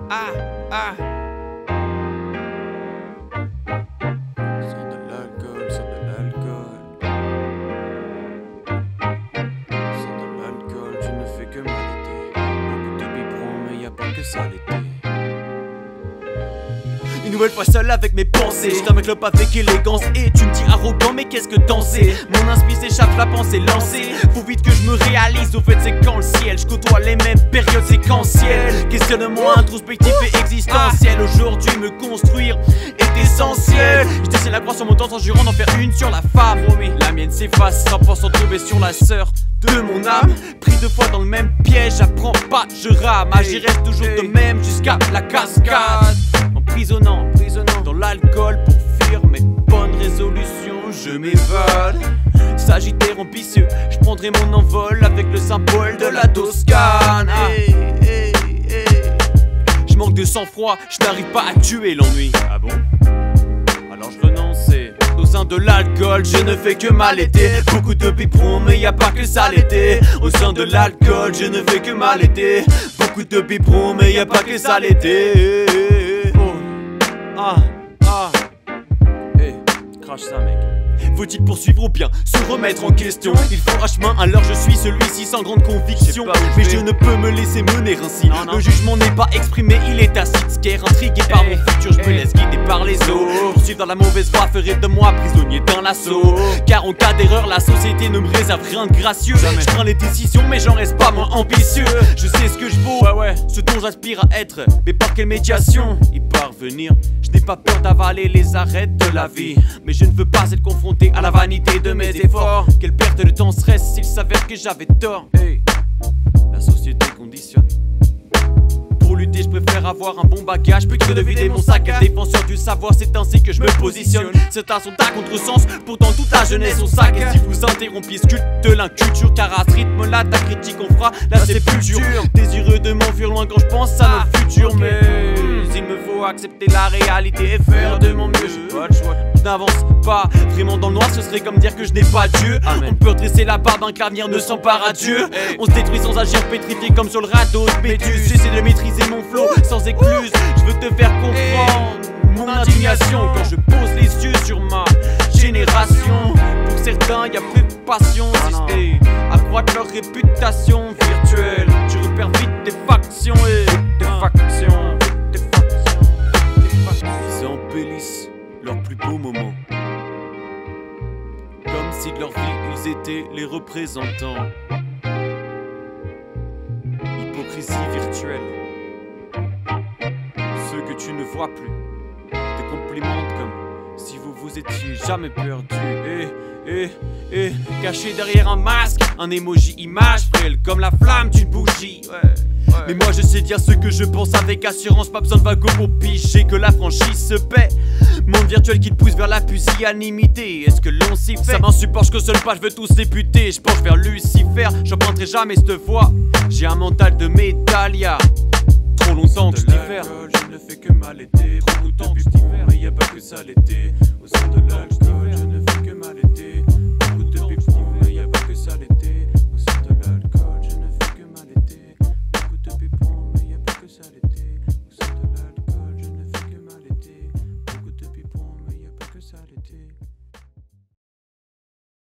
ah, ah. Sur de l'alcool, sur de l'alcool. Sur de l'alcool, je ne fais que m'arrêter. Beaucoup de biberons, mais y a pas que ça l'été. Une nouvelle fois seul avec mes pensées, je ma clope avec élégance. Et tu me dis arrogant, mais qu'est-ce que danser? Mon inspi s'échappe, la pensée lancée. Faut vite que je me réalise, au fait c'est quand le ciel. Je côtoie les mêmes périodes séquentielles. Questionnement introspectif et existentiel. Aujourd'hui me construire est essentiel. Je dessine la croix sur mon temps en jurant d'en faire une sur la femme. La mienne s'efface sans pensant tomber sur la sœur de mon âme. Pris deux fois dans le même piège, j'apprends pas, je rame. J'y reste toujours de même jusqu'à la cascade. Emprisonnant dans l'alcool pour fuir mes bonnes résolutions, je m'évade. Sagittaire ambitieux, je prendrai mon envol avec le symbole de la Toscane. Je manque de sang-froid, je n'arrive pas à tuer l'ennui. Ah bon? Alors je renonce et au sein de l'alcool, je ne fais que m'allaiter. Beaucoup de biberons, mais y a pas que ça l'été. Au sein de l'alcool, je ne fais que m'allaiter. Beaucoup de biberons, mais y a pas que ça l'été. Crache ça mec. Faut-il poursuivre ou bien se remettre en question? Il faut un chemin, alors je suis celui-ci sans grande conviction. Mais je ne peux me laisser mener ainsi. Le jugement n'est pas exprimé, il est tacite. Scare, intrigué par mon futur, je me laisse guider par les eaux. Poursuivre dans la mauvaise voie ferait de moi prisonnier d'un lasso. Car en cas d'erreur, la société ne me réserve rien de gracieux. Je prends les décisions, mais j'en reste pas moins ambitieux. Je sais ce que je vaux, ce dont j'aspire à être. Mais par quelle médiation y parvenir? Je n'ai pas peur d'avaler les arêtes de la vie, mais je ne veux pas être confronté à la vanité de mes efforts. Quelle perte de temps serait-ce s'il s'avère que j'avais tort? La société conditionne. Pour lutter, je préfère avoir un bon bagage plutôt que de vider mon sac. Défenseur du savoir, c'est ainsi que je me positionne. Certains sont à contresens, pourtant toute la jeunesse on sac. Et si vous interrompiez ce culte de l'inculture, car à ce rythme-là, ta critique on fera, là c'est plus dur. Désireux de m'enfuir loin quand je pense à notre futur, mais il me faut accepter la réalité et faire de mon mieux. J'ai pas le choix. Je n'avance pas vraiment dans le noir, ce serait comme dire que je n'ai pas Dieu. On peut dresser la barre d'un que l'avenir ne s'empare à Dieu. On se détruit sans agir, pétrifié comme sur le radeau de Méduse. J'essaie de maîtriser mon flow sans écluse. Je veux te faire comprendre mon indignation quand je pose les yeux sur ma génération. Pour certains y a plus de passion, si c'est accroître leur réputation virtuelle. Tu repères vite tes factions et tes factions. Ils embellissent leurs plus beaux moments, comme si de leur vie ils étaient les représentants. Hypocrisie virtuelle. Ceux que tu ne vois plus te complimentent comme si vous vous étiez jamais perdu. Caché derrière un masque, un emoji image frêle comme la flamme d'une bougie. Mais moi je sais dire ce que je pense avec assurance. Pas besoin de vago pour picher que la franchise se paie. Monde virtuel qui te pousse vers la pusillanimité. Est-ce que l'on s'y fait? Ça m'insupporte, je seul pas, je veux tous les buter. Je penche vers Lucifer, j'emprunterai jamais cette voie. J'ai un mental de métal, y'a trop longtemps que je diffère. Je ne fais que m'allaiter. Trop longtemps que je diffère, mais y a pas que ça l'été. Au sein de l'alcool, je ne fais que m'allaiter.